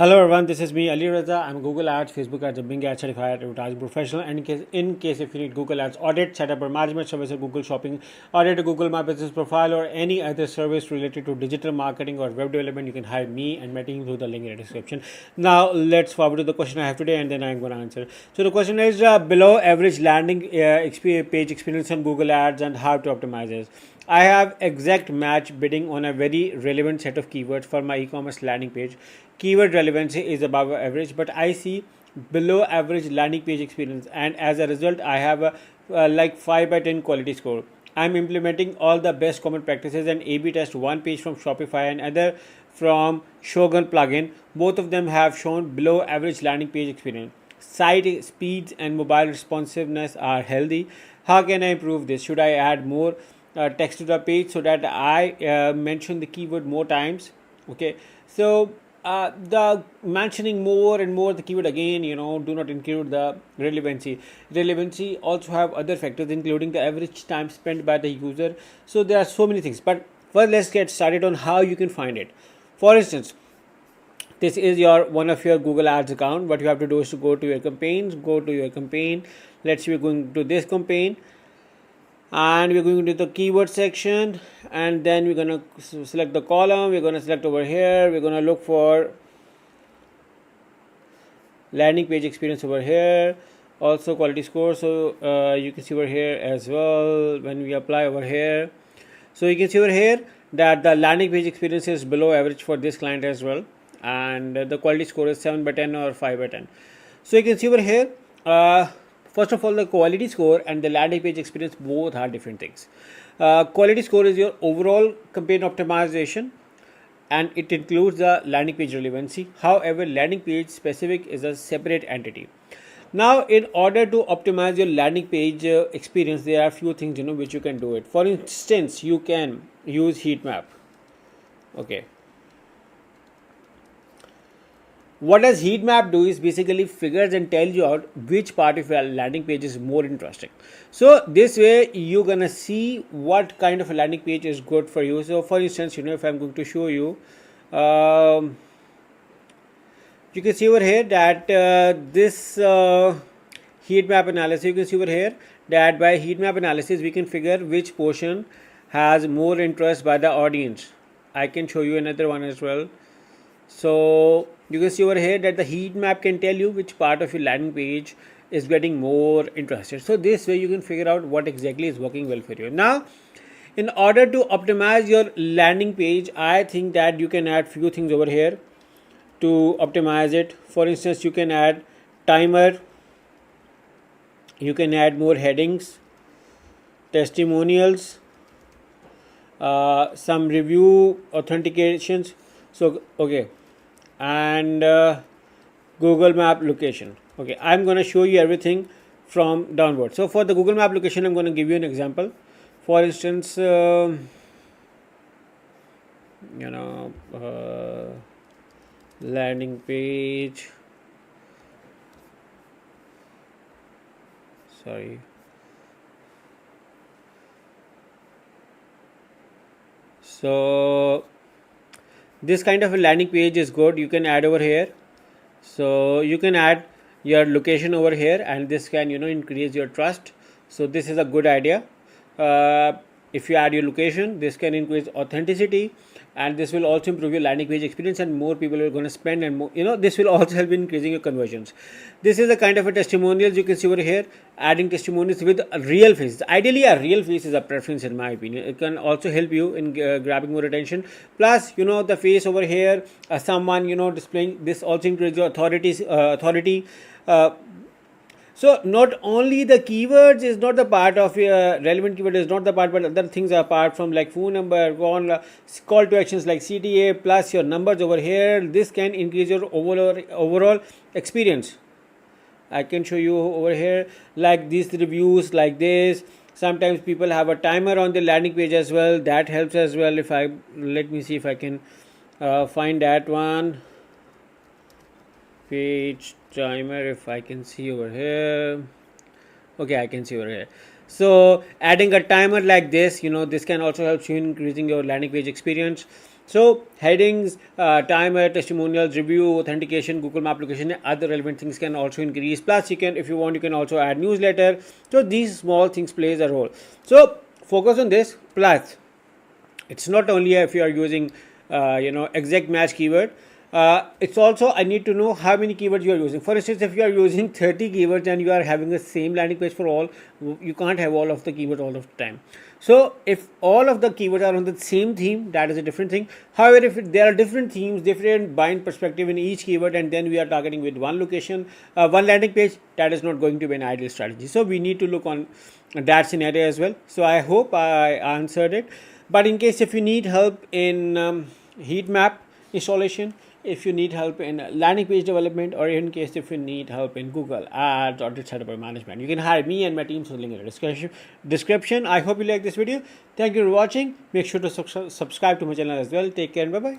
Hello everyone, this is me Ali Raza. I'm a Google Ads, Facebook Ads, and Bing Ads certified advertising professional. And in case if you need Google Ads audit, setup or management service, or Google Shopping audit, or Google My Business Profile, or any other service related to digital marketing or web development, you can hire me and my team through the link in the description. Now let's forward to the question I have today, and then I'm going to answer. So the question is below average landing page experience on Google Ads and how to optimize it. I have exact match bidding on a very relevant set of keywords for my e-commerce landing page. Keyword relevancy is above average, but I see below average landing page experience, and as a result I have a like 5 by 10 quality score. I'm implementing all the best common practices and A/B test one page from Shopify and other from Shogun plugin. Both of them have shown below average landing page experience. Site speeds and mobile responsiveness are healthy. How can I improve this? Should I add more text to the page so that I mention the keyword more times? Okay, so the mentioning more and more the keyword again, do not include the relevancy also have other factors including the average time spent by the user. So there are so many things, but first let's get started on how you can find it. For instance, this is one of your Google Ads account. What you have to do is to go to your campaign. Let's say we're going to this campaign, and we're going to the keyword section, and then we're going to select the column. We're going to select over here, we're going to look for landing page experience over here, also quality score. So you can see over here as well when we apply over here. So you can see over here that the landing page experience is below average for this client as well, and the quality score is 7 by 10 or 5 by 10. So you can see over here, first of all, the quality score and the landing page experience both are different things. Quality score is your overall campaign optimization, and it includes the landing page relevancy. However, landing page specific is a separate entity. Now, in order to optimize your landing page experience, there are a few things which you can do it. For instance, you can use heat map. Okay. What does heat map do is basically figures and tells you out which part of your landing page is more interesting. So this way you're gonna see what kind of a landing page is good for you. So for instance, if I'm going to show you, you can see over here that this heat map analysis, you can see over here that by heat map analysis we can figure which portion has more interest by the audience. I can show you another one as well. So you can see over here that the heat map can tell you which part of your landing page is getting more interested. So this way you can figure out what exactly is working well for you. Now, in order to optimize your landing page, I think that you can add few things over here to optimize it. For instance, you can add timer, you can add more headings, testimonials, some review authentications. So okay, and Google Map location. Okay, I'm going to show you everything from downward. So for the Google Map location, I'm going to give you an example. For instance, landing page. Sorry. So this kind of a landing page is good. You can add over here. So you can add your location over here, and this can increase your trust. So this is a good idea. If you add your location, this can increase authenticity, and this will also improve your landing page experience, and more people are going to spend, and more, this will also help in increasing your conversions. This is a kind of a testimonials. You can see over here adding testimonials with a real face. Ideally, a real face is a preference in my opinion. It can also help you in grabbing more attention. Plus, the face over here, someone displaying this also increases your authority. So not only the keywords is not the part of relevant keyword is not the part, but other things are apart from like phone number, call to actions like CTA, plus your numbers over here. This can increase your overall experience. I can show you over here like these reviews like this. Sometimes people have a timer on the landing page as well. That helps as well. Let me see if I can find that one. Page timer, if I can see over here. Okay, I can see over here. So adding a timer like this, this can also help you in increasing your landing page experience. So headings, timer, testimonials, review, authentication, Google Map location, and other relevant things can also increase. Plus, you can, if you want, you can also add newsletter. So these small things plays a role. So focus on this. Plus, it's not only if you are using exact match keyword. It's also, I need to know how many keywords you are using. For instance, if you are using 30 keywords and you are having the same landing page for all, you can't have all of the keywords all of the time. So if all of the keywords are on the same theme, that is a different thing. However, if there are different themes, different buying perspective in each keyword, and then we are targeting with one location, one landing page, that is not going to be an ideal strategy. So we need to look on that scenario as well. So I hope I answered it. But in case if you need help in heat map installation, if you need help in landing page development, or in case if you need help in Google Ads or setup or management, you can hire me and my team. So link in the description. I hope you like this video. Thank you for watching. Make sure to subscribe to my channel as well. Take care and bye bye.